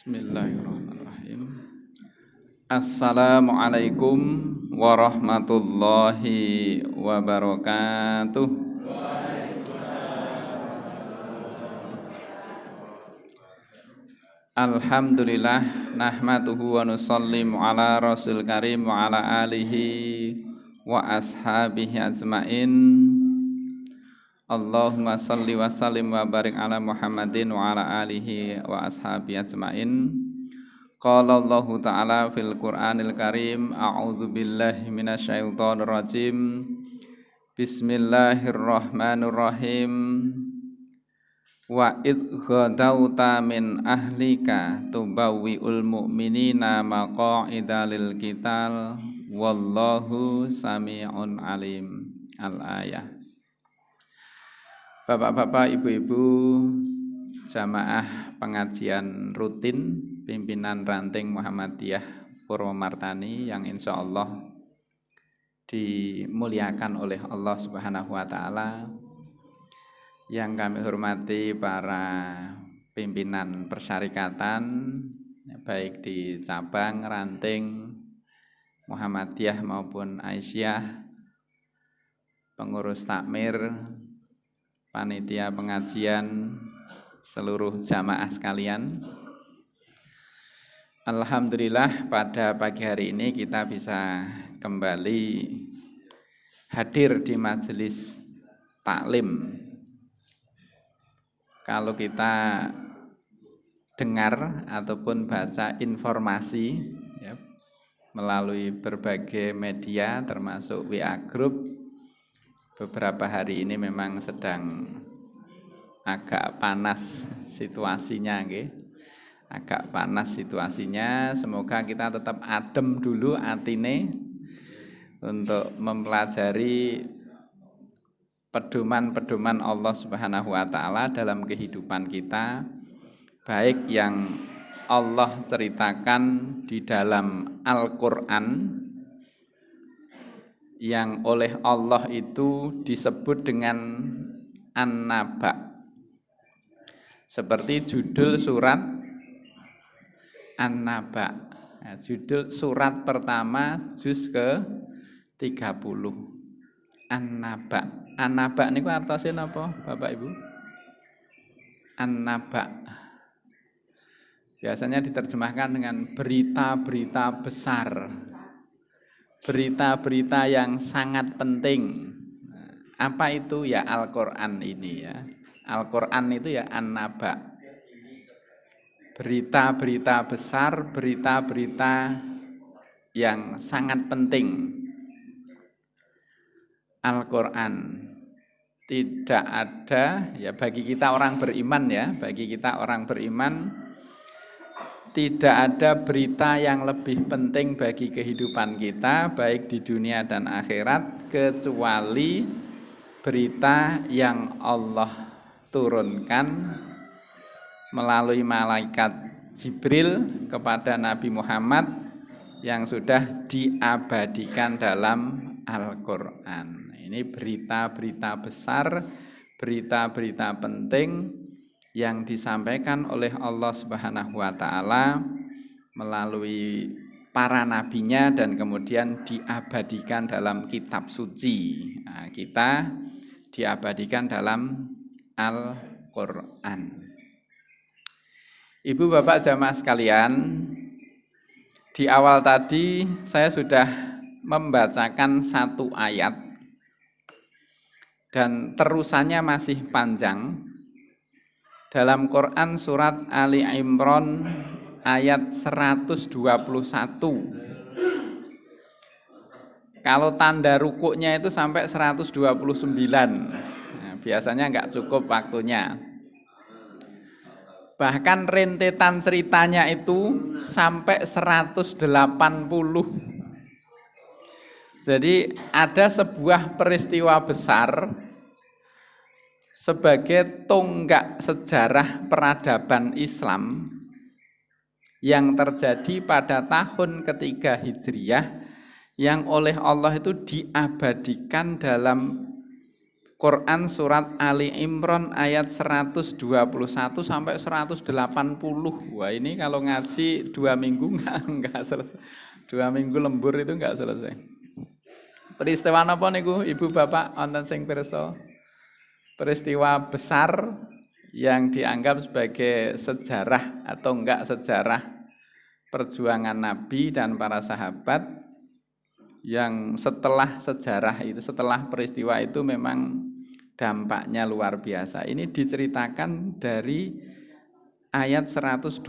Bismillahirrahmanirrahim. Assalamualaikum warahmatullahi wabarakatuh. Alhamdulillah nahmaduhu wa nusallimu ala rasul karim wa ala alihi wa ashabihi ajmain. Allahumma salli wa sallim wa barik ala Muhammadin wa ala alihi wa ashabi ajmain. Qala Allahu ta'ala fil Qur'anil Karim, a'udzu billahi minasyaitonir rajim. Bismillahirrahmanirrahim. Wa idh ghadawta min ahlika tubawwi'ul mu'minina maqa'ida lil qital wallahu sami'un alim. Al-ayah. Bapak-bapak, ibu-ibu, jamaah pengajian rutin pimpinan ranting Muhammadiyah Purwomartani yang insya Allah dimuliakan oleh Allah Subhanahu wa Ta'ala, yang kami hormati para pimpinan persyarikatan baik di cabang ranting Muhammadiyah maupun Aisyah, pengurus takmir, panitia pengajian, seluruh jamaah sekalian. Alhamdulillah pada pagi hari ini kita bisa kembali hadir di majelis taklim. Kalau kita dengar ataupun baca informasi ya, melalui berbagai media termasuk WA Group, beberapa hari ini memang sedang agak panas situasinya, agak panas situasinya. Semoga kita tetap adem dulu atine untuk mempelajari pedoman-pedoman Allah Subhanahu wa Ta'ala dalam kehidupan kita, baik yang Allah ceritakan di dalam Al-Qur'an, yang oleh Allah itu disebut dengan An-Naba, seperti judul surat An-Naba. Nah, judul surat pertama juz ke-30 An-Naba. An-Naba niku artosnya apa Bapak Ibu? An-Naba biasanya diterjemahkan dengan berita-berita besar, berita-berita yang sangat penting. Apa itu ya Al-Qur'an ini ya? Al-Qur'an itu ya An-Naba. Berita-berita besar, berita-berita yang sangat penting. Al-Qur'an tidak ada ya bagi kita orang beriman ya, bagi kita orang beriman tidak ada berita yang lebih penting bagi kehidupan kita, baik di dunia dan akhirat, kecuali berita yang Allah turunkan melalui malaikat Jibril kepada Nabi Muhammad yang sudah diabadikan dalam Al-Qur'an. Ini berita-berita besar, berita-berita penting yang disampaikan oleh Allah Subhanahu wa Ta'ala melalui para nabinya dan kemudian diabadikan dalam kitab suci. Nah, kita diabadikan dalam Al-Qur'an. Ibu bapak jamaah sekalian, di awal tadi saya sudah membacakan satu ayat dan terusannya masih panjang. Dalam Quran surat Ali Imran ayat 121. Kalau tanda rukuknya itu sampai 129. Nah, biasanya enggak cukup waktunya. Bahkan rentetan ceritanya itu sampai 180. Jadi ada sebuah peristiwa besar sebagai tonggak sejarah peradaban Islam yang terjadi pada tahun ketiga Hijriyah, yang oleh Allah itu diabadikan dalam Quran surat Ali Imran ayat 121 sampai 180. Wah, ini kalau ngaji 2 minggu enggak selesai. 2 minggu lembur itu enggak selesai. Peristiwa apa niku Ibu Bapak wonten sing pirsa? Peristiwa besar yang dianggap sebagai sejarah atau enggak sejarah perjuangan Nabi dan para sahabat, yang setelah sejarah itu, setelah peristiwa itu memang dampaknya luar biasa. Ini diceritakan dari ayat 121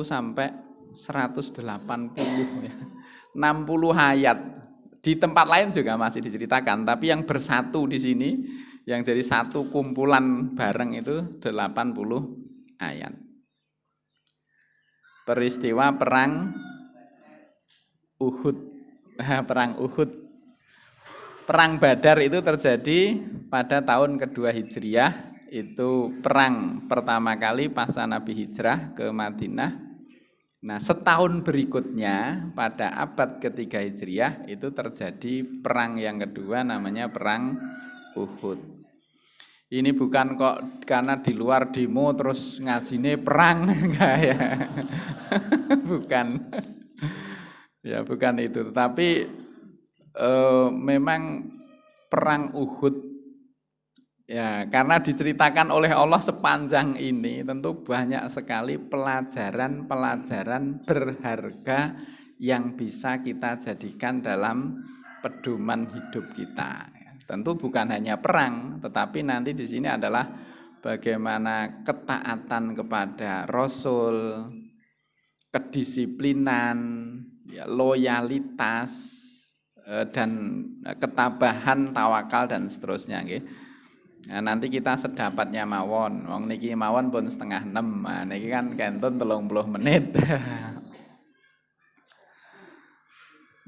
sampai 180 ya. 60 ayat. Di tempat lain juga masih diceritakan, tapi yang bersatu di sini, yang jadi satu kumpulan bareng itu 80 ayat. Peristiwa perang Uhud. Perang Uhud. Perang Badar itu terjadi pada tahun kedua Hijriah. Itu perang pertama kali pasca Nabi hijrah ke Madinah. Nah, setahun berikutnya pada abad ketiga Hijriah itu terjadi perang yang kedua, namanya perang Uhud. Ini bukan kok karena di luar demo terus ngajine perang, enggak ya. Bukan. Ya, bukan itu, tetapi memang perang Uhud ya, karena diceritakan oleh Allah sepanjang ini, tentu banyak sekali pelajaran-pelajaran berharga yang bisa kita jadikan dalam pedoman hidup kita. Tentu bukan hanya perang, tetapi nanti di sini adalah bagaimana ketaatan kepada Rasul, kedisiplinan, ya, loyalitas, dan ketabahan, tawakal dan seterusnya. Nah, nanti kita sedapatnya mawon. Wong niki mawon pun 5:30. Nah, niki kan kentun 30 menit.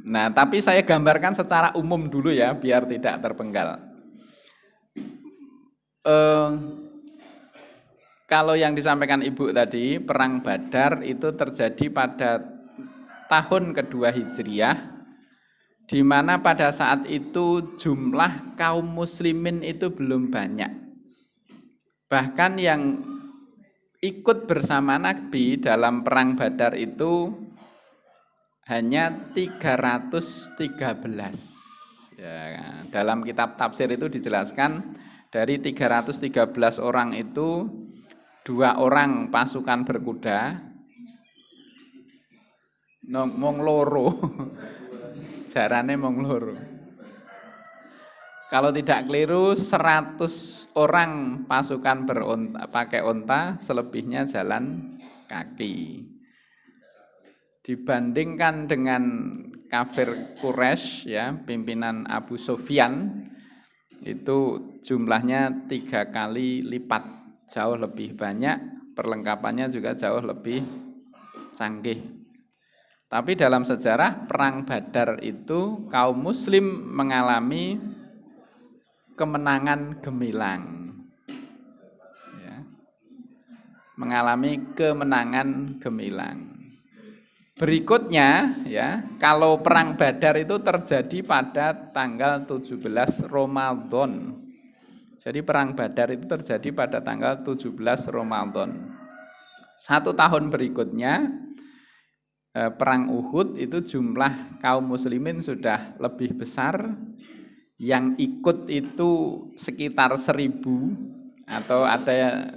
Nah, tapi saya gambarkan secara umum dulu ya, biar tidak terpenggal. Kalau yang disampaikan Ibu tadi, perang Badar itu terjadi pada tahun kedua Hijriah, di mana pada saat itu jumlah kaum muslimin itu belum banyak. Bahkan yang ikut bersama Nabi dalam perang Badar itu hanya 313. Ya, dalam kitab tafsir itu dijelaskan dari 313 orang itu 2 orang pasukan berkuda, mong loro. Jarane mong loro. Kalau tidak keliru 100 orang pasukan pakai onta, selebihnya jalan kaki. Dibandingkan dengan kafir Quraisy ya, pimpinan Abu Sufyan, itu jumlahnya 3 kali lipat, jauh lebih banyak, perlengkapannya juga jauh lebih canggih. Tapi dalam sejarah perang Badar itu kaum muslim mengalami kemenangan gemilang. Ya. Mengalami kemenangan gemilang. Berikutnya ya, kalau perang Badar itu terjadi pada tanggal 17 Ramadan. Jadi perang Badar itu terjadi pada tanggal 17 Ramadan. 1 tahun berikutnya perang Uhud itu jumlah kaum muslimin sudah lebih besar, yang ikut itu sekitar 1.000, atau ada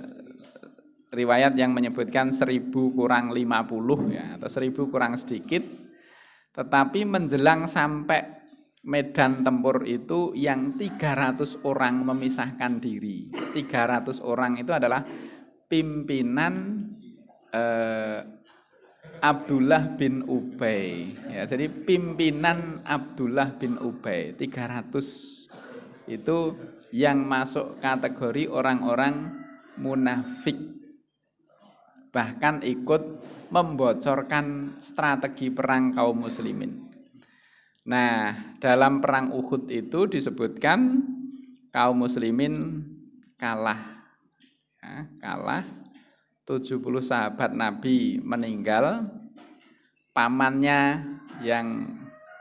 riwayat yang menyebutkan 1.000 kurang 50 ya, atau 1.000 kurang sedikit. Tetapi menjelang sampai medan tempur itu yang 300 orang memisahkan diri. 300 orang itu adalah pimpinan Abdullah bin Ubay ya, jadi pimpinan Abdullah bin Ubay 300 itu yang masuk kategori orang-orang munafik, bahkan ikut membocorkan strategi perang kaum muslimin. Nah, dalam perang Uhud itu disebutkan kaum muslimin kalah ya, kalah. 70 sahabat Nabi meninggal, pamannya yang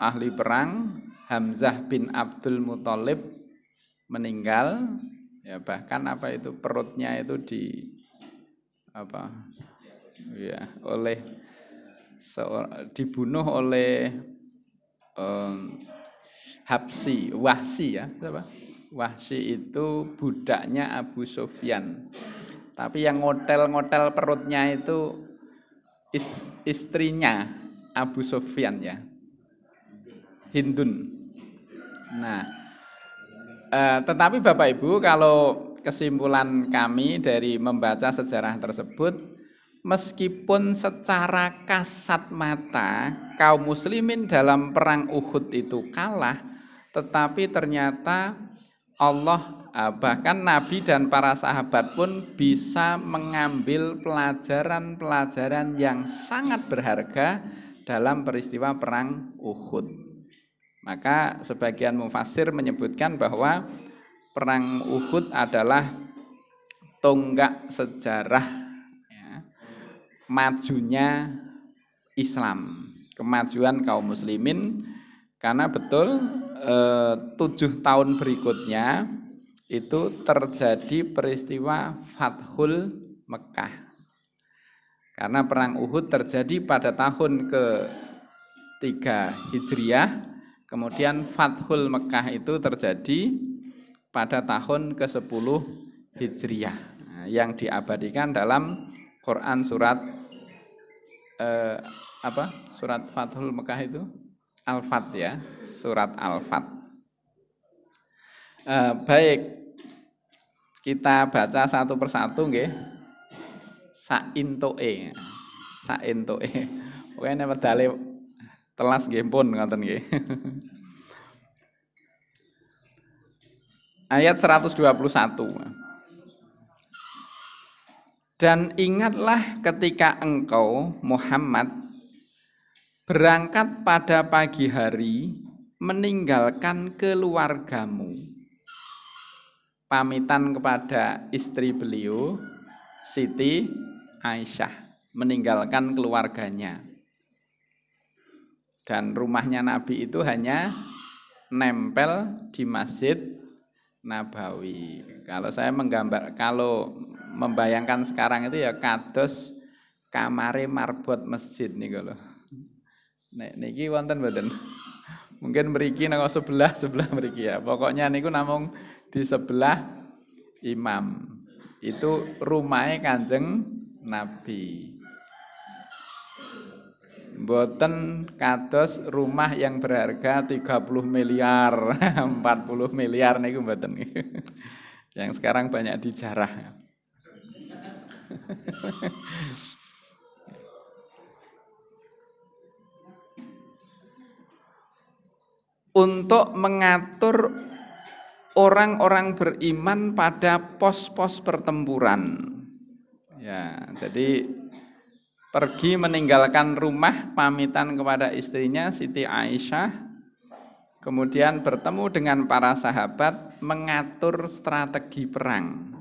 ahli perang Hamzah bin Abdul Muthalib meninggal, ya bahkan perutnya itu oleh dibunuh oleh Wahsi ya, siapa? Wahsi itu budaknya Abu Sufyan. Tapi yang ngotel-ngotel perutnya itu istrinya Abu Sufyan ya, Hindun. Nah, tetapi Bapak Ibu, kalau kesimpulan kami dari membaca sejarah tersebut, meskipun secara kasat mata kaum muslimin dalam perang Uhud itu kalah, tetapi ternyata Allah, bahkan Nabi dan para sahabat pun bisa mengambil pelajaran-pelajaran yang sangat berharga dalam peristiwa perang Uhud. Maka sebagian mufassir menyebutkan bahwa perang Uhud adalah tonggak sejarah ya, majunya Islam, kemajuan kaum muslimin, karena betul 7 tahun berikutnya itu terjadi peristiwa Fathul Mekah. Karena perang Uhud terjadi pada tahun ke-3 Hijriah, kemudian Fathul Mekah itu terjadi pada tahun ke-10 Hijriah, yang diabadikan dalam Quran surat surat Fathul Mekah itu Al-Fat ya, surat Al-Fat. Baik, kita baca satu persatu nggih. Saintoe. Pokoke nek medale telas nggih pun ngoten nggih. Ayat 121. Dan ingatlah ketika engkau Muhammad berangkat pada pagi hari meninggalkan keluargamu. Pamitan kepada istri beliau Siti Aisyah, meninggalkan keluarganya. Dan rumahnya Nabi itu hanya nempel di Masjid Nabawi. Kalau membayangkan sekarang itu ya kados kamare marbot masjid nih kalau. Niki wonten mboten? Mungkin mriki nang sebelah mriki ya. Pokoknya niku namung di sebelah imam. Itu rumahnya Kanjeng Nabi. Mboten kados rumah yang berharga 30 miliar, 40 miliar niku mboten. Yang sekarang banyak dijarah. Untuk mengatur orang-orang beriman pada pos-pos pertempuran. Ya, jadi pergi meninggalkan rumah, pamitan kepada istrinya Siti Aisyah, kemudian bertemu dengan para sahabat, mengatur strategi perang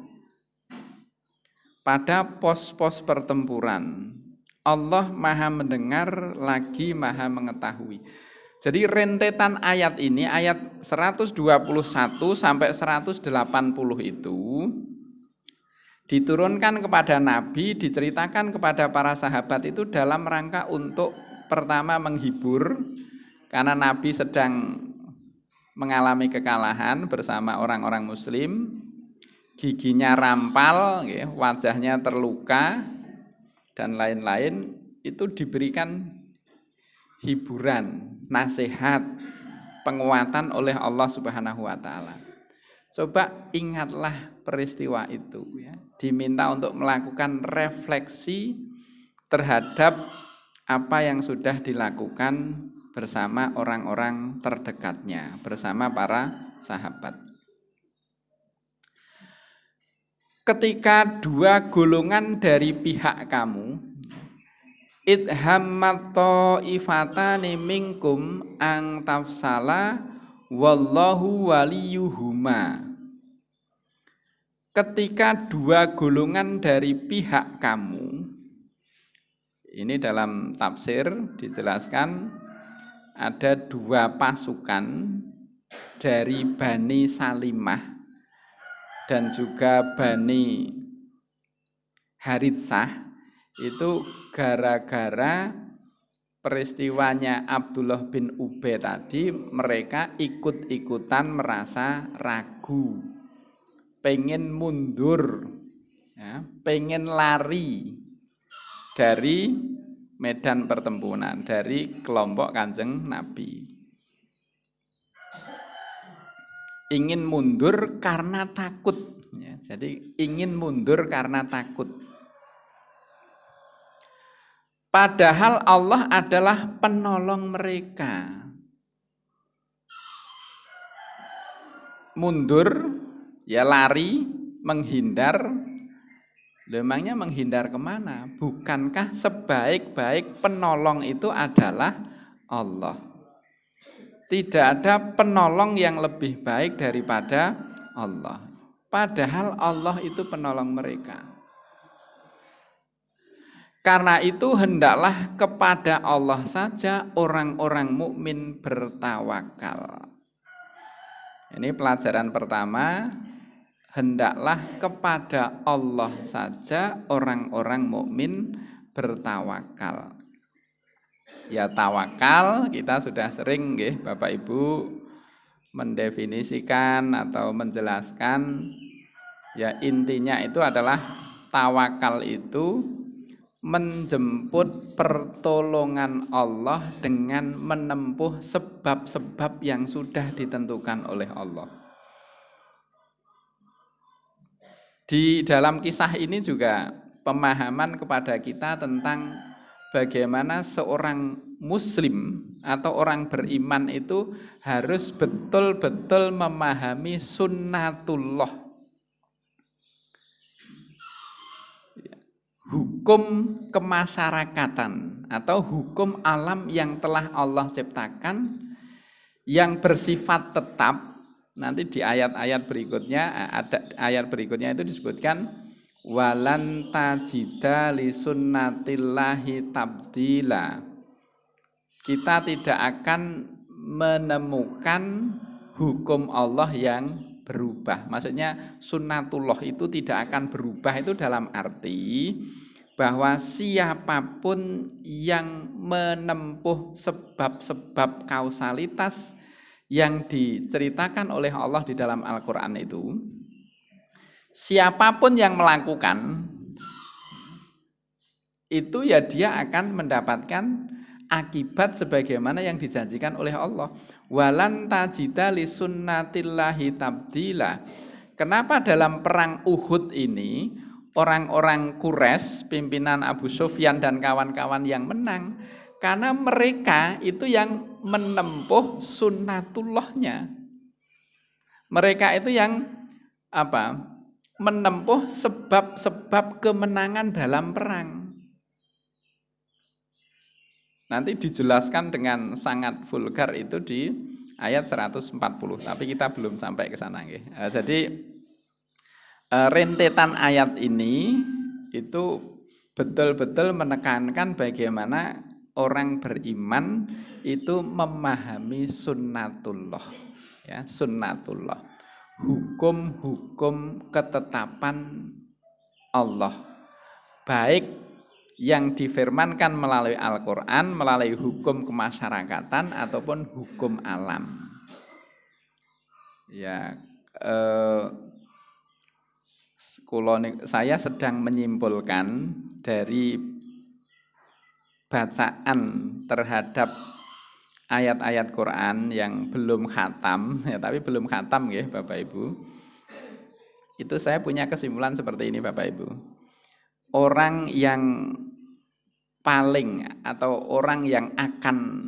pada pos-pos pertempuran. Allah Maha mendengar lagi Maha mengetahui. Jadi rentetan ayat ini, ayat 121 sampai 180 itu diturunkan kepada Nabi, diceritakan kepada para sahabat itu dalam rangka untuk pertama menghibur, karena Nabi sedang mengalami kekalahan bersama orang-orang muslim, giginya rampal, wajahnya terluka, dan lain-lain, itu diberikan hiburan, nasihat, penguatan oleh Allah Subhanahu wa taala. Coba ingatlah peristiwa itu ya. Diminta untuk melakukan refleksi terhadap apa yang sudah dilakukan bersama orang-orang terdekatnya, bersama para sahabat. Ketika dua golongan dari pihak kamu idhammat ta'ifatani minkum ang tafsala wallahu waliyuhuma. Ketika dua golongan dari pihak kamu, ini dalam tafsir dijelaskan ada dua pasukan dari Bani Salimah dan juga Bani Haritsah itu gara-gara peristiwanya Abdullah bin Ubay tadi mereka ikut-ikutan merasa ragu, pengen mundur, ya, pengen lari dari medan pertempuran, dari kelompok Kanjeng Nabi. Ingin mundur karena takut, ya, jadi ingin mundur karena takut. Padahal Allah adalah penolong mereka. Mundur, ya lari, menghindar. Memangnya menghindar kemana? Bukankah sebaik-baik penolong itu adalah Allah? Tidak ada penolong yang lebih baik daripada Allah. Padahal Allah itu penolong mereka. Karena itu hendaklah kepada Allah saja orang-orang mukmin bertawakal. Ini pelajaran pertama, hendaklah kepada Allah saja orang-orang mukmin bertawakal. Ya tawakal kita sudah sering nggih Bapak Ibu mendefinisikan atau menjelaskan, ya intinya itu adalah tawakal itu menjemput pertolongan Allah dengan menempuh sebab-sebab yang sudah ditentukan oleh Allah. Di dalam kisah ini juga pemahaman kepada kita tentang bagaimana seorang muslim atau orang beriman itu harus betul-betul memahami sunnatullah, hukum kemasyarakatan atau hukum alam yang telah Allah ciptakan yang bersifat tetap. Nanti di ayat-ayat berikutnya, ada ayat berikutnya itu disebutkan walan tajida li sunnatillahi tabdila. Kita tidak akan menemukan hukum Allah yang berubah. Maksudnya sunnatullah itu tidak akan berubah, itu dalam arti bahwa siapapun yang menempuh sebab-sebab kausalitas yang diceritakan oleh Allah di dalam Al-Quran itu, siapapun yang melakukan itu ya dia akan mendapatkan akibat sebagaimana yang dijanjikan oleh Allah. Walan tajida li sunnatillahi tabdila. Kenapa dalam perang Uhud ini orang-orang Quraisy, pimpinan Abu Sufyan dan kawan-kawan yang menang? Karena mereka itu yang menempuh sunnatullahnya. Mereka itu yang menempuh sebab-sebab kemenangan dalam perang. Nanti dijelaskan dengan sangat vulgar itu di ayat 140, tapi kita belum sampai ke sana. Jadi rentetan ayat ini itu betul-betul menekankan bagaimana orang beriman itu memahami sunnatullah, ya, sunnatullah, hukum-hukum ketetapan Allah, baik yang difirmankan melalui Al-Quran, melalui hukum kemasyarakatan ataupun hukum alam. Ya, saya sedang menyimpulkan dari bacaan terhadap ayat-ayat Quran yang belum khatam, ya, tapi belum khatam ya Bapak Ibu. Itu saya punya kesimpulan seperti ini Bapak Ibu. Orang yang paling atau orang yang akan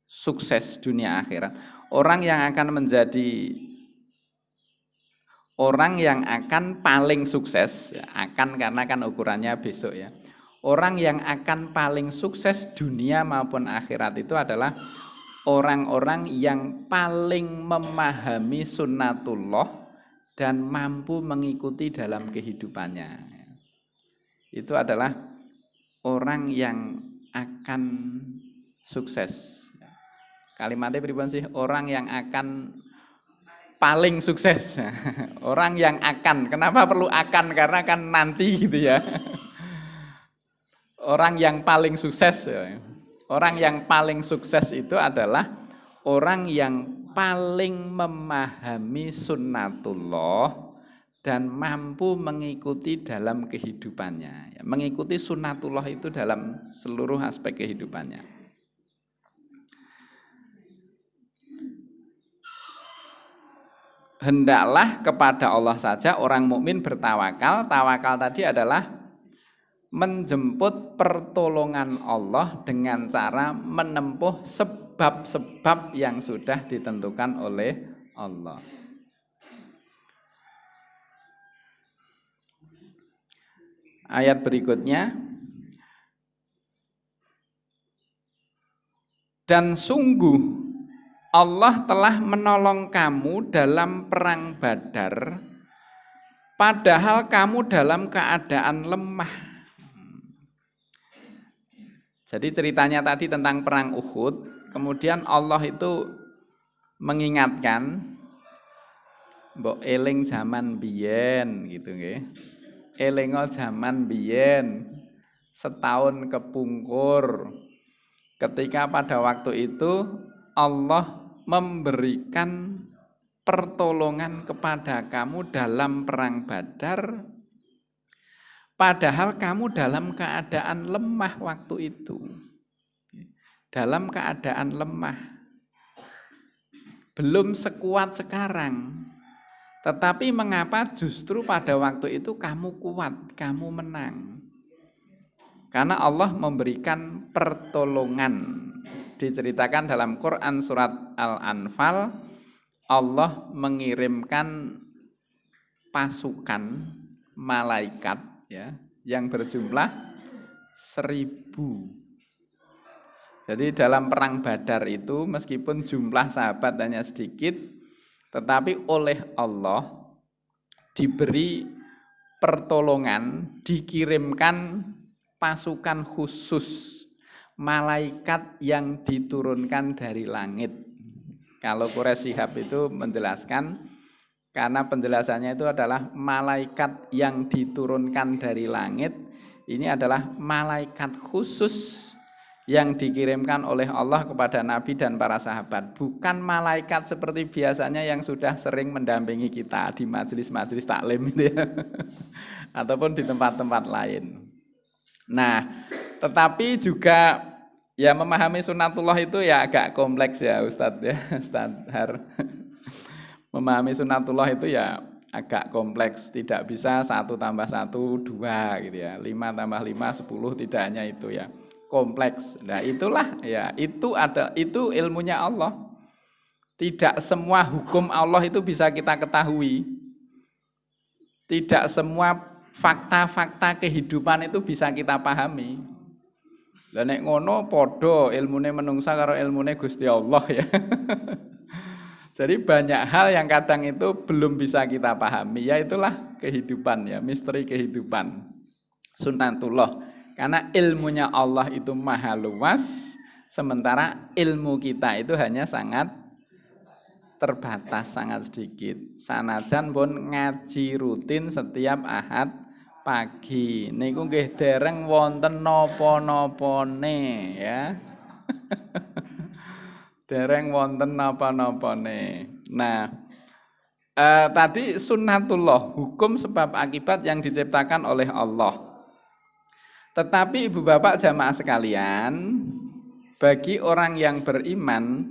sukses dunia akhirat, orang yang akan menjadi orang yang akan paling sukses, ya, akan karena kan ukurannya besok ya. Orang yang akan paling sukses dunia maupun akhirat itu adalah orang-orang yang paling memahami sunnatullah dan mampu mengikuti dalam kehidupannya. Itu adalah orang yang akan sukses. Kalimatnya pripun sih? Orang yang akan paling sukses. Orang yang akan. Kenapa perlu akan? Karena kan nanti gitu ya. Orang yang paling sukses. Orang yang paling sukses itu adalah orang yang paling memahami sunnatullah dan mampu mengikuti dalam kehidupannya. Mengikuti sunnatullah itu dalam seluruh aspek kehidupannya. Hendaklah kepada Allah saja orang mukmin bertawakal. Tawakal tadi adalah menjemput pertolongan Allah dengan cara menempuh sebab-sebab yang sudah ditentukan oleh Allah. Ayat berikutnya, dan sungguh Allah telah menolong kamu dalam perang Badar, padahal kamu dalam keadaan lemah. Jadi ceritanya tadi tentang perang Uhud, kemudian Allah itu mengingatkan, mbok eling zaman biyen gitu nggih. Elingo zaman biyen, setahun kepungkur. Ketika pada waktu itu Allah memberikan pertolongan kepada kamu dalam perang Badar, padahal kamu dalam keadaan lemah waktu itu. Dalam keadaan lemah. Belum sekuat sekarang. Tetapi mengapa justru pada waktu itu kamu kuat, kamu menang? Karena Allah memberikan pertolongan. Diceritakan dalam Quran surat Al-Anfal, Allah mengirimkan pasukan malaikat ya, yang berjumlah 1000. Jadi dalam perang Badar itu meskipun jumlah sahabat hanya sedikit, tetapi oleh Allah diberi pertolongan, dikirimkan pasukan khusus, malaikat yang diturunkan dari langit. Kalau Quraisy Shihab itu menjelaskan, karena penjelasannya itu adalah malaikat yang diturunkan dari langit. Ini adalah malaikat khusus yang dikirimkan oleh Allah kepada Nabi dan para sahabat. Bukan malaikat seperti biasanya yang sudah sering mendampingi kita di majelis-majelis taklim itu ya. Ataupun di tempat-tempat lain. Nah, tetapi juga ya memahami sunnatullah itu ya agak kompleks ya Ustadz ya, Ustadz Har. Memahami sunnatullah itu ya agak kompleks, tidak bisa 1 tambah 1 2 gitu ya, 5 tambah 5 10, tidak hanya itu ya, kompleks. Nah itulah ya, itu ilmunya Allah. Tidak semua hukum Allah itu bisa kita ketahui. Tidak semua fakta-fakta kehidupan itu bisa kita pahami. Lah nek ngono padha ilmune menungsa karo ilmune Gusti Allah ya. Jadi banyak hal yang kadang itu belum bisa kita pahami. Ya itulah kehidupan ya, misteri kehidupan. Sunnatullah. Karena ilmunya Allah itu maha luas, sementara ilmu kita itu hanya sangat terbatas, sangat sedikit. Sanajan pun ngaji rutin setiap Ahad pagi. Niku nggih dereng wonten napa-napane ya. Dereng wonten napa-napane. Nah, tadi sunnatullah, hukum sebab akibat yang diciptakan oleh Allah. Tetapi ibu bapak jamaah sekalian, bagi orang yang beriman,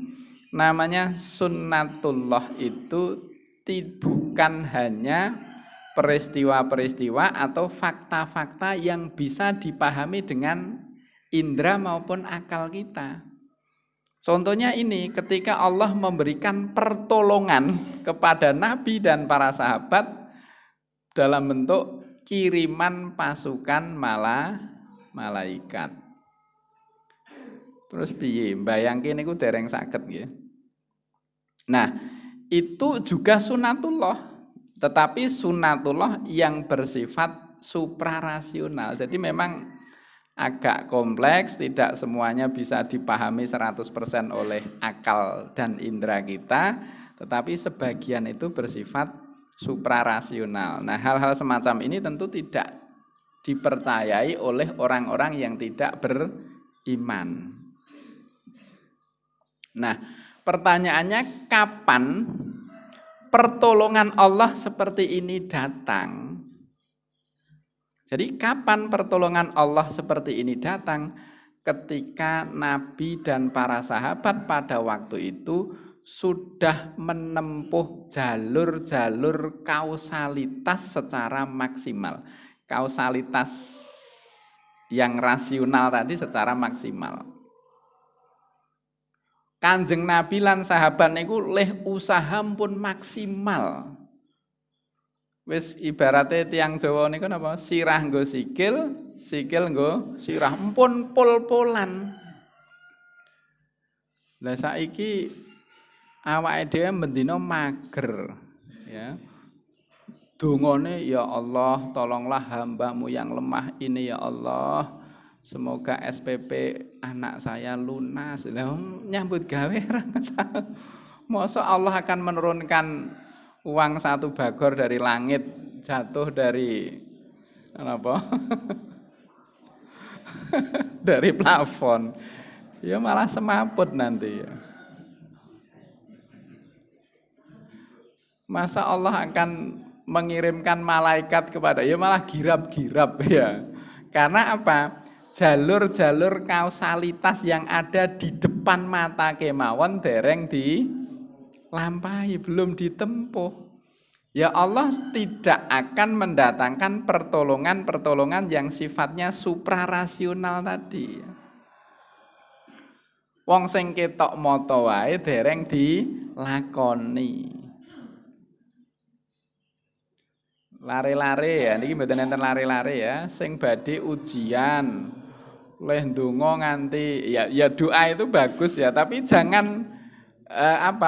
namanya sunnatullah itu bukan hanya peristiwa-peristiwa atau fakta-fakta yang bisa dipahami dengan indera maupun akal kita. Contohnya ini, ketika Allah memberikan pertolongan kepada Nabi dan para sahabat dalam bentuk kiriman pasukan malaikat. Terus piye? Bayangke niku dereng saged nggih. Nah, itu juga sunatullah, tetapi sunatullah yang bersifat suprarasional. Jadi memang agak kompleks, tidak semuanya bisa dipahami 100% oleh akal dan indera kita, tetapi sebagian itu bersifat suprarasional. Nah, hal-hal semacam ini tentu tidak dipercayai oleh orang-orang yang tidak beriman. Nah, pertanyaannya kapan pertolongan Allah seperti ini datang? Jadi kapan pertolongan Allah seperti ini datang? Ketika Nabi dan para sahabat pada waktu itu sudah menempuh jalur-jalur kausalitas secara maksimal. Kausalitas yang rasional tadi secara maksimal. Kanjeng Nabi lan sahabat niku leh usaha pun maksimal. Wis ibarate tiang Jawa niku napa? Sirah nggo sikil, sikil nggo sirah, empun pol-polan. Lah saiki awake dhewe mendina mager, ya. Dungane, ya Allah, tolonglah hamba-Mu yang lemah ini ya Allah. Semoga SPP anak saya lunas. Lah nyambut gawe ora tahu. Masa Allah akan menurunkan uang 1 bagor dari langit jatuh dari apa? Dari plafon. Ya malah semaput nanti ya. Masa Allah akan mengirimkan malaikat kepada, ya malah girap-girap ya. Karena apa? Jalur-jalur kausalitas yang ada di depan mata kemawon dereng dilampahi, belum ditempuh. Ya Allah tidak akan mendatangkan pertolongan-pertolongan yang sifatnya suprarasional tadi. Wong sing ketok mata wae dereng dilakoni. Lare-lare ya, niki mboten enten lare-lare ya, sing badhe ujian. Leh ndonga nganti ya doa itu bagus ya, tapi jangan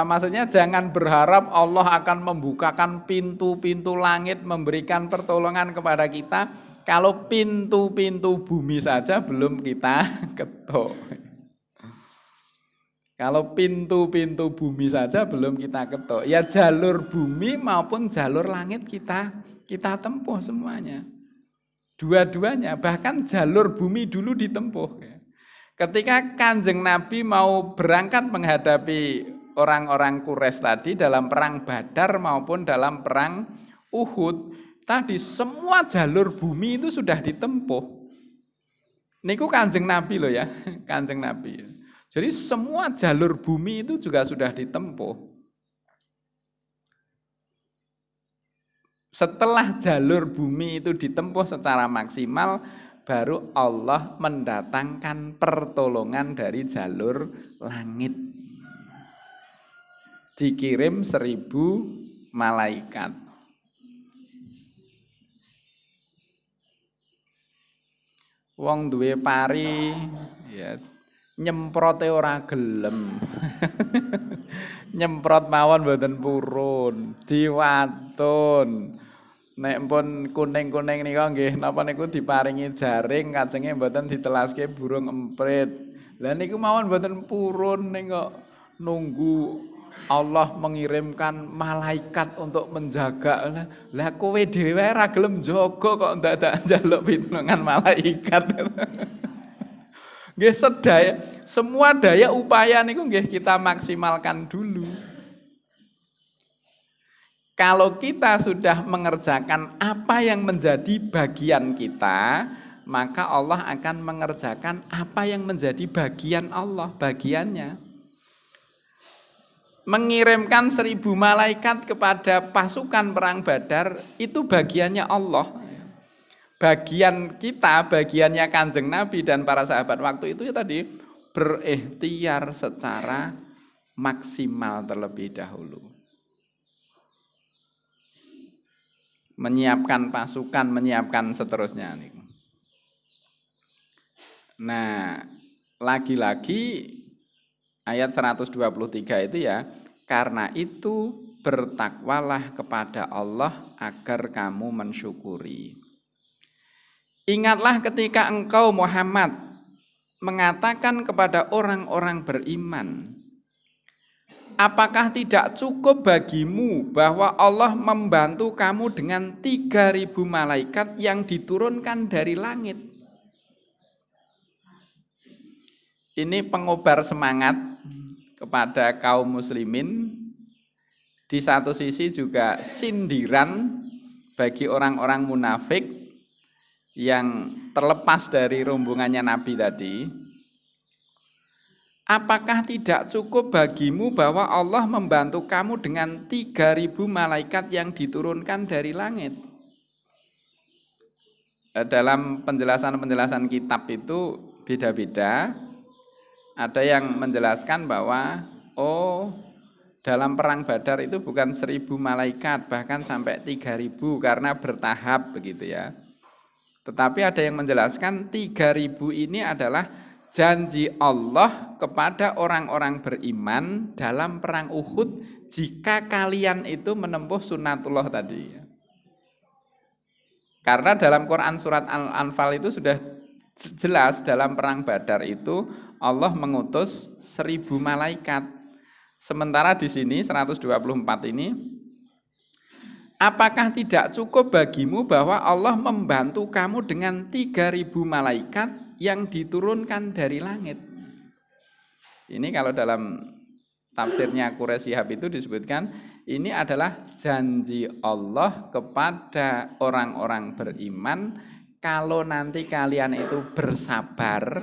maksudnya jangan berharap Allah akan membukakan pintu-pintu langit memberikan pertolongan kepada kita kalau pintu-pintu bumi saja belum kita ketuk. Kalau pintu-pintu bumi saja belum kita ketuk, ya jalur bumi maupun jalur langit kita tempuh semuanya. Dua-duanya, bahkan jalur bumi dulu ditempuh. Ketika Kanjeng Nabi mau berangkat menghadapi orang-orang Quraisy tadi dalam perang Badar maupun dalam perang Uhud, tadi semua jalur bumi itu sudah ditempuh. Niku Kanjeng Nabi loh ya, Kanjeng Nabi. Jadi semua jalur bumi itu juga sudah ditempuh. Setelah jalur bumi itu ditempuh secara maksimal, baru Allah mendatangkan pertolongan dari jalur langit. Dikirim 1000 malaikat. Wong duwe pari, ya nyemprote ora gelem. Nyemprot mawon mboten purun, diwatun. Nek pun kuning-kuning nika nggih napa niku diparingi jaring kajenge mboten ditelaske burung emprit. Lah niku mawon mboten purun ning kok nunggu Allah mengirimkan malaikat untuk menjaga. Lah kowe dhewe ora gelem jaga kok ndak njaluk pitulungan malaikat. Nggih sedaya, semua daya upaya niku nggih kita maksimalkan dulu. Kalau kita sudah mengerjakan apa yang menjadi bagian kita, maka Allah akan mengerjakan apa yang menjadi bagian Allah, bagiannya. Mengirimkan 1000 malaikat kepada pasukan perang Badar, itu bagiannya Allah. Bagian kita, bagiannya Kanjeng Nabi dan para sahabat waktu itu ya tadi berikhtiar secara maksimal terlebih dahulu. Menyiapkan pasukan, menyiapkan seterusnya. Nah, lagi-lagi ayat 123 itu ya, karena itu bertakwalah kepada Allah agar kamu mensyukuri. Ingatlah ketika engkau Muhammad mengatakan kepada orang-orang beriman, apakah tidak cukup bagimu bahwa Allah membantu kamu dengan 3.000 malaikat yang diturunkan dari langit? Ini pengobar semangat kepada kaum muslimin. Di satu sisi juga sindiran bagi orang-orang munafik yang terlepas dari rombongannya Nabi tadi. Apakah tidak cukup bagimu bahwa Allah membantu kamu dengan 3.000 malaikat yang diturunkan dari langit? Dalam penjelasan-penjelasan kitab itu beda-beda. Ada yang menjelaskan bahwa dalam perang Badar itu bukan 1.000 malaikat, bahkan sampai 3.000 karena bertahap begitu ya. Tetapi ada yang menjelaskan 3.000 ini adalah janji Allah kepada orang-orang beriman dalam perang Uhud jika kalian itu menempuh sunnatullah tadi. Karena dalam Quran surat Al-Anfal itu sudah jelas dalam perang Badar itu Allah mengutus 1.000 malaikat. Sementara di sini 124 ini, apakah tidak cukup bagimu bahwa Allah membantu kamu dengan 3.000 malaikat yang diturunkan dari langit? Ini kalau dalam tafsirnya Quraisy Shihab itu disebutkan, ini adalah janji Allah kepada orang-orang beriman, kalau nanti kalian itu bersabar,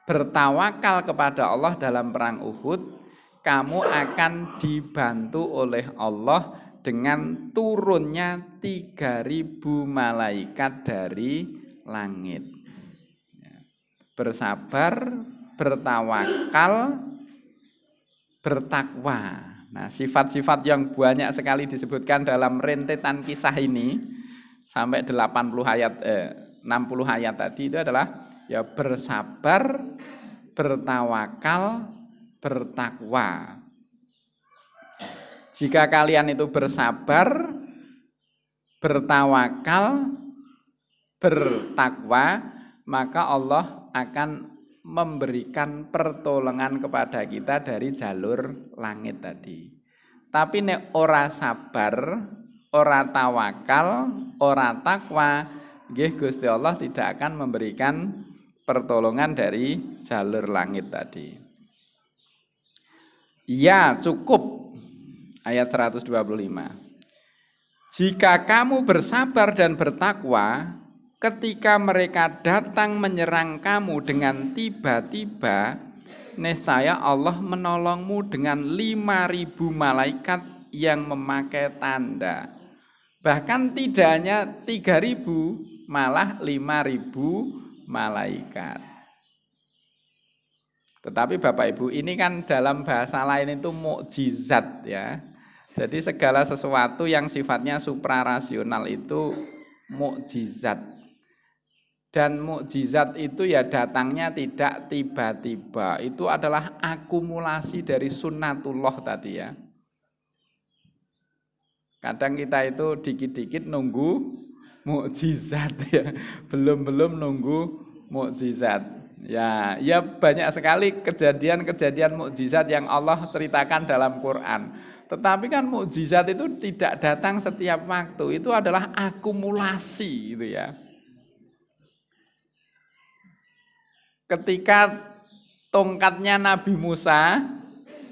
bertawakal kepada Allah dalam perang Uhud, kamu akan dibantu oleh Allah dengan turunnya 3.000 malaikat dari langit. Bersabar, bertawakal, bertakwa. Nah, sifat-sifat yang banyak sekali disebutkan dalam rentetan kisah ini sampai 60 ayat tadi itu adalah ya bersabar, bertawakal, bertakwa. Jika kalian itu bersabar, bertawakal, bertakwa, maka Allah akan memberikan pertolongan kepada kita dari jalur langit tadi. Tapi nek ora sabar, ora tawakal, ora takwa, nggih Gusti Allah tidak akan memberikan pertolongan dari jalur langit tadi. Ya cukup, ayat 125. Jika kamu bersabar dan bertakwa, ketika mereka datang menyerang kamu dengan tiba-tiba, nescaya Allah menolongmu dengan 5.000 malaikat yang memakai tanda. Bahkan tidak hanya 3.000, malah 5.000 malaikat. Tetapi Bapak Ibu, ini kan dalam bahasa lain itu mukjizat ya. Jadi segala sesuatu yang sifatnya suprarasional itu mukjizat. Dan mukjizat itu ya datangnya tidak tiba-tiba. Itu adalah akumulasi dari sunnatullah tadi ya. Kadang kita itu dikit-dikit nunggu mukjizat ya. Belum nunggu mukjizat. Ya banyak sekali kejadian-kejadian mukjizat yang Allah ceritakan dalam Quran. Tetapi kan mukjizat itu tidak datang setiap waktu. Itu adalah akumulasi gitu ya. Ketika tongkatnya Nabi Musa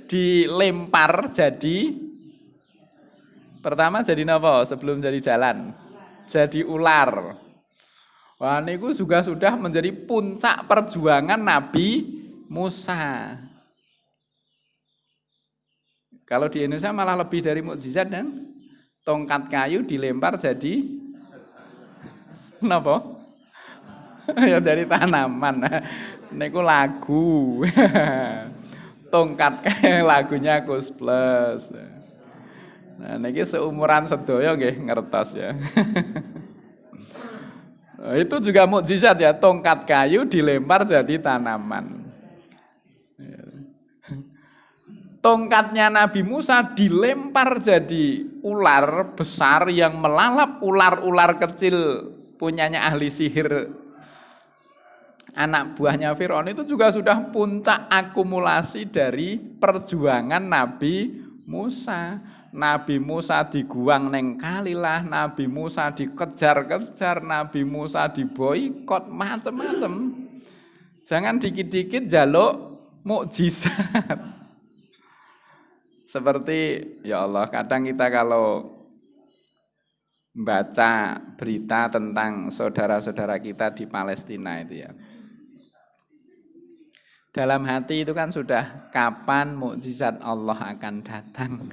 dilempar jadi pertama jadi apa? Sebelum jadi jalan. Jadi ular. Wah, niku juga sudah menjadi puncak perjuangan Nabi Musa. Kalau di Indonesia malah lebih dari mukjizat dan tongkat kayu dilempar jadi napa? Ya dari tanaman. Niku lagu. Tongkat kayu lagunya Kus Plus. Nah, niki seumuran sedaya nggih ngertos ya. Itu juga mukjizat ya, tongkat kayu dilempar jadi tanaman. Tongkatnya Nabi Musa dilempar jadi ular besar yang melalap ular-ular kecil punyanya ahli sihir anak buahnya Firaun itu juga sudah puncak akumulasi dari perjuangan Nabi Musa. Nabi Musa diguang neng Kalilah, Nabi Musa dikejar-kejar, Nabi Musa diboikot, macem-macem. Jangan dikit-dikit jaluk mukjizat. Seperti ya Allah, kadang kita kalau baca berita tentang saudara-saudara kita di Palestina itu ya. Dalam hati itu kan sudah kapan mukjizat Allah akan datang.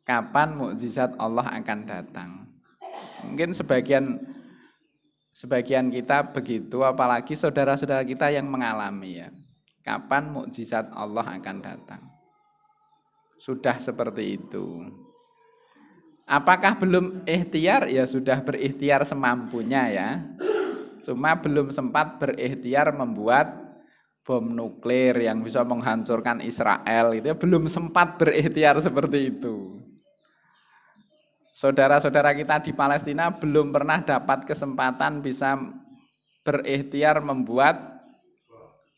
Kapan mukjizat Allah akan datang. Mungkin sebagian kita begitu, apalagi saudara-saudara kita yang mengalami ya. Kapan mukjizat Allah akan datang. Sudah seperti itu. Apakah belum ikhtiar? Ya sudah berikhtiar semampunya ya. Cuma belum sempat berikhtiar membuat bom nuklir yang bisa menghancurkan Israel. Itu belum sempat berikhtiar seperti itu. Saudara-saudara kita di Palestina belum pernah dapat kesempatan bisa berikhtiar membuat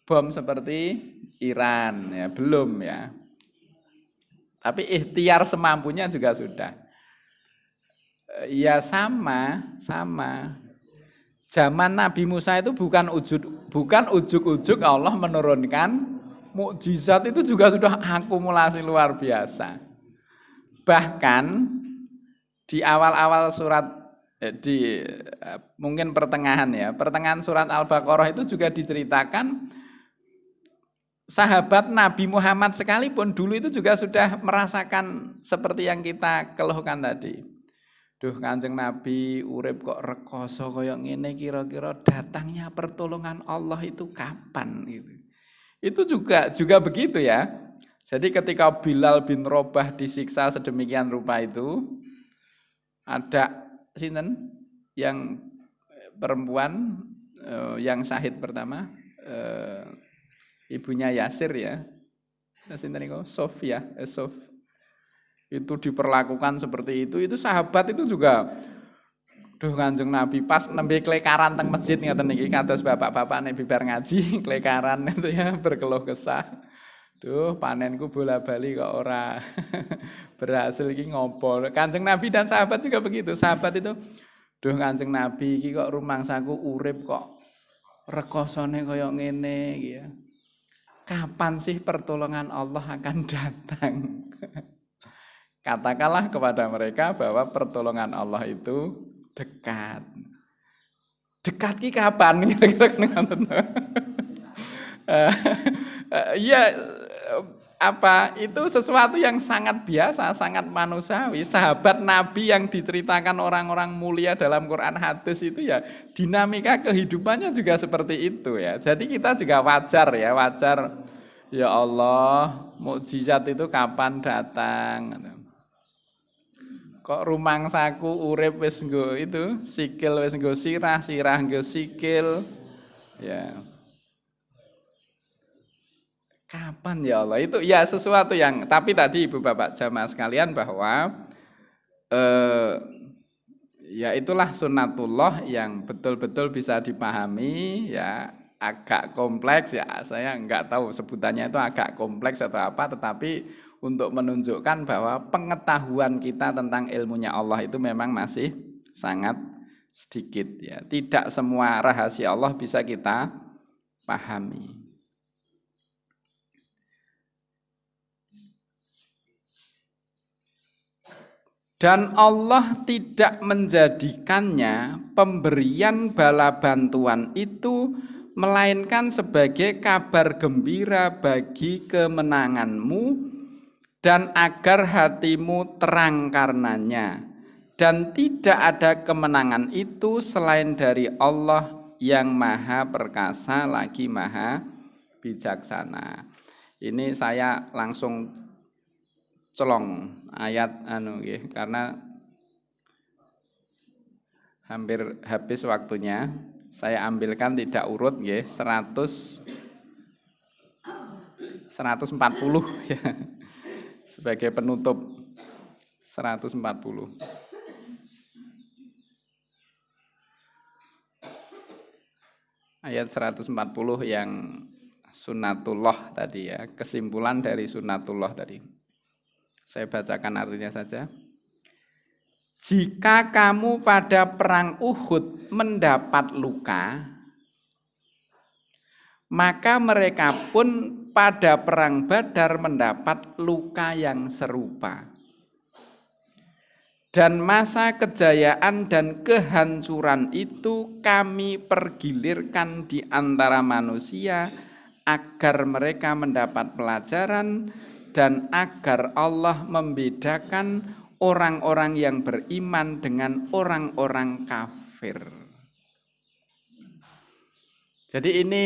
bom seperti Iran, ya belum ya. Tapi ikhtiar semampunya juga sudah. Ya sama. Zaman Nabi Musa itu bukan ujuk-ujuk Allah menurunkan mukjizat, itu juga sudah akumulasi luar biasa. Bahkan di awal-awal surat mungkin pertengahan surat Al-Baqarah itu juga diceritakan sahabat Nabi Muhammad sekalipun dulu itu juga sudah merasakan seperti yang kita keluhkan tadi. Duh Kanjeng Nabi urip kok rekoso koyo ngene, kira-kira datangnya pertolongan Allah itu kapan gitu. Itu juga begitu ya. Jadi ketika Bilal bin Rabah disiksa sedemikian rupa itu, ada sinten yang perempuan yang syahid pertama, ibunya Yasir ya. Sinten niku? Sofia, itu diperlakukan seperti itu sahabat itu juga duh Kanjeng Nabi pas nembe klekaran teng masjid ngeten niki kados bapak-bapak nek bibar ngaji klekaran itu ya berkeluh kesah. Duh panenku bola-bali kok ora berhasil iki ngopo. Kanjeng Nabi dan sahabat juga begitu. Sahabat itu duh Kanjeng Nabi iki kok rumangsaku urip kok rekosone kaya ngene iki ya. Kapan sih pertolongan Allah akan datang? Katakanlah kepada mereka bahwa pertolongan Allah itu dekat. Dekat ki kapan? Ya itu sesuatu yang sangat biasa, sangat manusiawi. Sahabat Nabi yang diceritakan orang-orang mulia dalam Quran hadis itu ya dinamika kehidupannya juga seperti itu ya. Jadi kita juga wajar ya Allah, mukjizat itu kapan datang? Kok rumangsaku urip wis nggo itu, sikil wis nggo sirah nggo sikil. Ya. Kapan ya Allah? Itu ya sesuatu yang, tapi tadi Ibu Bapak jamaah sekalian bahwa ya itulah sunnatullah yang betul-betul bisa dipahami ya, agak kompleks ya, saya enggak tahu sebutannya itu agak kompleks atau apa, tetapi untuk menunjukkan bahwa pengetahuan kita tentang ilmunya Allah itu memang masih sangat sedikit ya. Tidak semua rahasia Allah bisa kita pahami. Dan Allah tidak menjadikannya pemberian bala bantuan itu melainkan sebagai kabar gembira bagi kemenanganmu dan agar hatimu terang karenanya. Dan tidak ada kemenangan itu selain dari Allah yang maha perkasa lagi maha bijaksana. Ini saya langsung colong ayat karena hampir habis waktunya. Saya ambilkan tidak urut 140 ya. Sebagai penutup 140. ayat 140 yang sunnatullah tadi ya, kesimpulan dari sunnatullah tadi. Saya bacakan artinya saja. Jika kamu pada perang Uhud mendapat luka, maka mereka pun pada perang Badar mendapat luka yang serupa. Dan masa kejayaan dan kehancuran itu kami pergilirkan di antara manusia agar mereka mendapat pelajaran dan agar Allah membedakan orang-orang yang beriman dengan orang-orang kafir. Jadi ini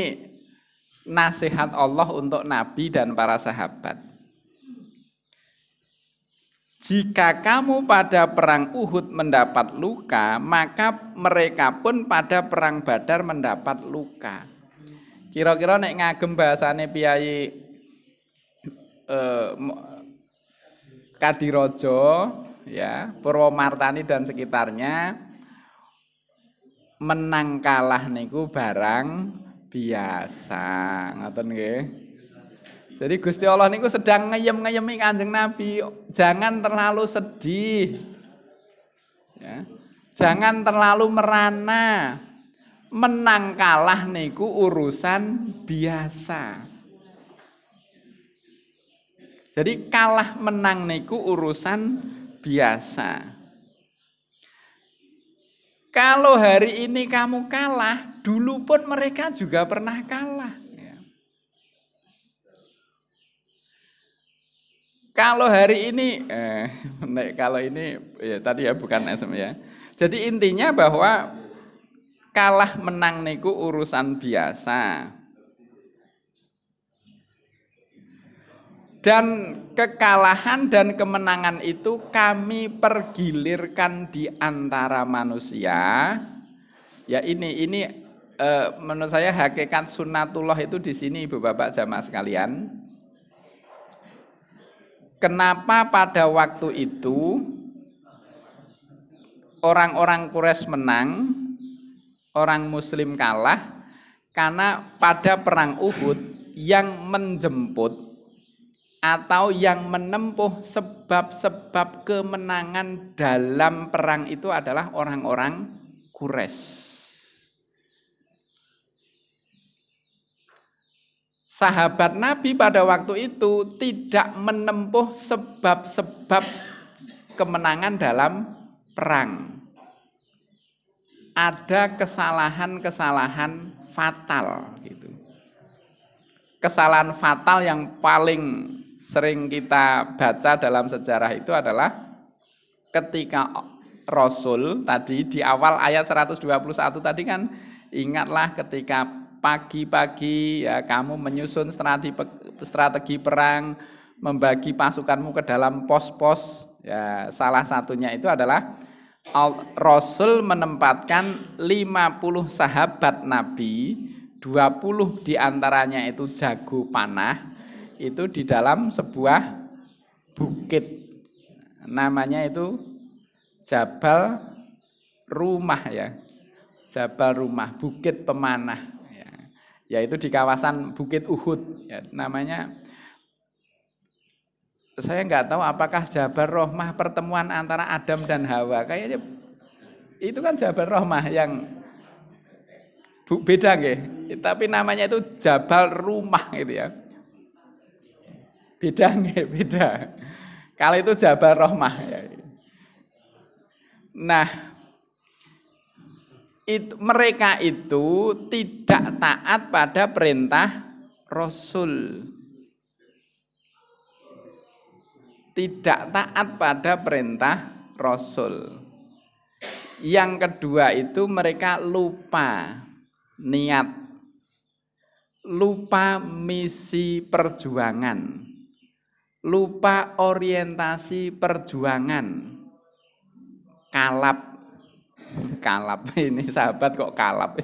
nasihat Allah untuk Nabi dan para sahabat. Jika kamu pada perang Uhud mendapat luka, maka mereka pun pada perang Badar mendapat luka. Kira-kira nek ngagem bahasane Piyai Kadirojo, ya, Purwomartani dan sekitarnya, menang kalah niku barang biasa, ngoten nggih. Jadi Gusti Allah niku sedang ngeyem-ngeyemi Kanjeng Nabi, jangan terlalu sedih. Ya. Jangan terlalu merana. Menang kalah niku urusan biasa. Jadi kalah menang niku urusan biasa. Kalau hari ini kamu kalah, dulu pun mereka juga pernah kalah. Kalau hari ini, kalau ini ya tadi ya bukan SM ya. Jadi intinya bahwa kalah menang niku urusan biasa. Dan kekalahan dan kemenangan itu kami pergilirkan di antara manusia. Ya ini menurut saya hakikat sunnatullah itu di sini Ibu Bapak jamaah sekalian. Kenapa pada waktu itu orang-orang Quraisy menang, orang Muslim kalah? Karena pada perang Uhud yang menjemput atau yang menempuh sebab-sebab kemenangan dalam perang itu adalah orang-orang Quraisy. Sahabat Nabi pada waktu itu tidak menempuh sebab-sebab kemenangan dalam perang. Ada kesalahan-kesalahan fatal gitu. Kesalahan fatal yang paling sering kita baca dalam sejarah itu adalah ketika Rasul tadi di awal ayat 121 tadi kan, ingatlah ketika pagi-pagi ya kamu menyusun strategi perang, membagi pasukanmu ke dalam pos-pos. Ya, salah satunya itu adalah Rasul menempatkan 50 sahabat Nabi, 20 diantaranya itu jago panah, itu di dalam sebuah bukit. Namanya itu Jabal Rumah ya. Jabal Rumah, bukit pemanah. Yaitu di kawasan Bukit Uhud ya, namanya. Saya nggak tahu apakah Jabal Rahmah pertemuan antara Adam dan Hawa, kayaknya itu kan Jabal Rahmah yang beda nggih, tapi namanya itu Jabal Rumah gitu ya. Beda nggih, beda. Kalau itu Jabal Rahmah ya. Nah, mereka itu tidak taat pada perintah Rasul. Tidak taat pada perintah Rasul. Yang kedua itu mereka lupa niat. Lupa misi perjuangan. Lupa orientasi perjuangan. Kalap ini sahabat kok kalap.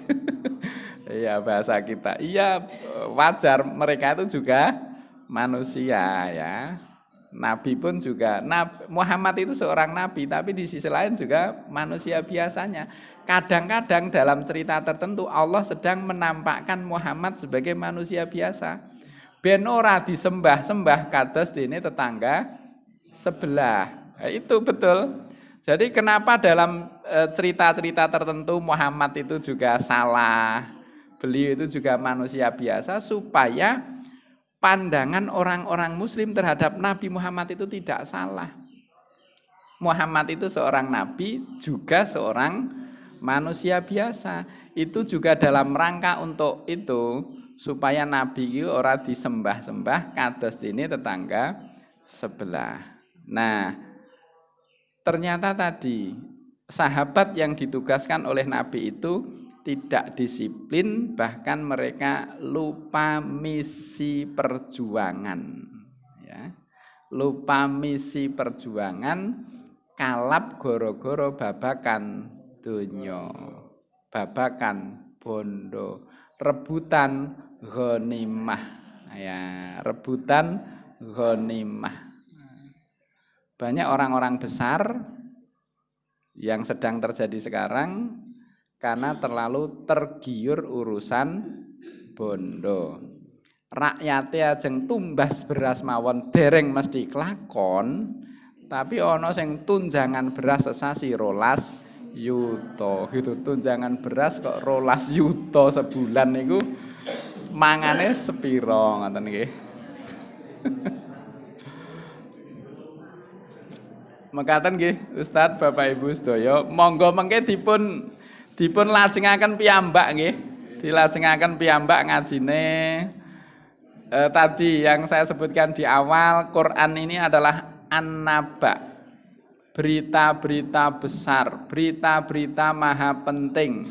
Iya bahasa kita. Iya wajar, mereka itu juga manusia ya. Nabi pun juga Muhammad itu seorang nabi, tapi di sisi lain juga manusia biasanya. Kadang-kadang dalam cerita tertentu Allah sedang menampakkan Muhammad sebagai manusia biasa. Ben ora disembah-sembah kados dene tetangga sebelah. Nah, itu betul. Jadi kenapa dalam cerita-cerita tertentu Muhammad itu juga salah, beliau itu juga manusia biasa, supaya pandangan orang-orang muslim terhadap Nabi Muhammad itu tidak salah. Muhammad itu seorang nabi, juga seorang manusia biasa. Itu juga dalam rangka untuk itu, supaya nabi itu ora disembah-sembah kados dene tetangga sebelah. Nah, ternyata tadi sahabat yang ditugaskan oleh nabi itu tidak disiplin, bahkan mereka lupa misi perjuangan, ya. Lupa misi perjuangan, kalap goro-goro babakan donya, babakan bondo, rebutan ghanimah, ya, rebutan ghanimah. Banyak orang-orang besar yang sedang terjadi sekarang karena terlalu tergiur urusan bondo. Rakyate ajeng tumbas beras mawon dereng mesti kelakon, tapi ana sing tunjangan beras sesasi 12 yuta. Gitu, tunjangan beras kok 12 yuta sebulan niku mangane sepiro ngoten nggih. Mekaten nggih Ustaz, Bapak Ibu sedaya, monggo mengke dipun lajengaken piyambak nggih. Dilajengaken piyambak ngajine. Tadi yang saya sebutkan di awal, Quran ini adalah an-naba. Berita-berita besar, berita-berita maha penting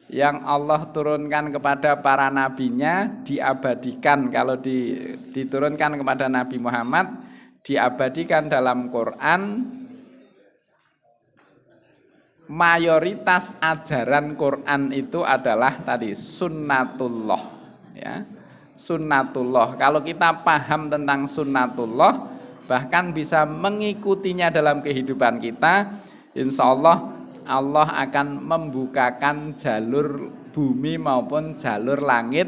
yang Allah turunkan kepada para nabinya, diabadikan. Kalau diturunkan kepada Nabi Muhammad, diabadikan dalam Quran. Mayoritas ajaran Quran itu adalah tadi sunnatullah, ya. Sunnatullah. Kalau kita paham tentang sunnatullah, bahkan bisa mengikutinya dalam kehidupan kita, insya Allah Allah akan membukakan jalur bumi maupun jalur langit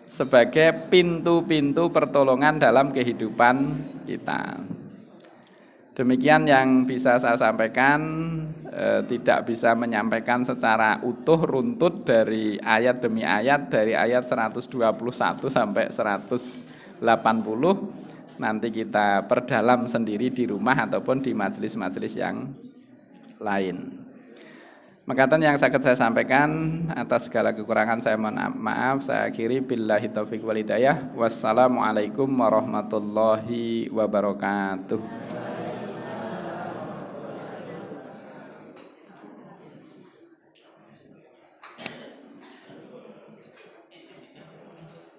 sebagai pintu-pintu pertolongan dalam kehidupan kita. Demikian yang bisa saya sampaikan, tidak bisa menyampaikan secara utuh runtut dari ayat demi ayat, dari ayat 121 sampai 180. Nanti kita perdalam sendiri di rumah ataupun di majelis-majelis yang lain. Makaten yang saya sampaikan, atas segala kekurangan saya mohon maaf. Saya akhiri billahi taufiq wal hidayah. Wassalamualaikum warahmatullahi wabarakatuh.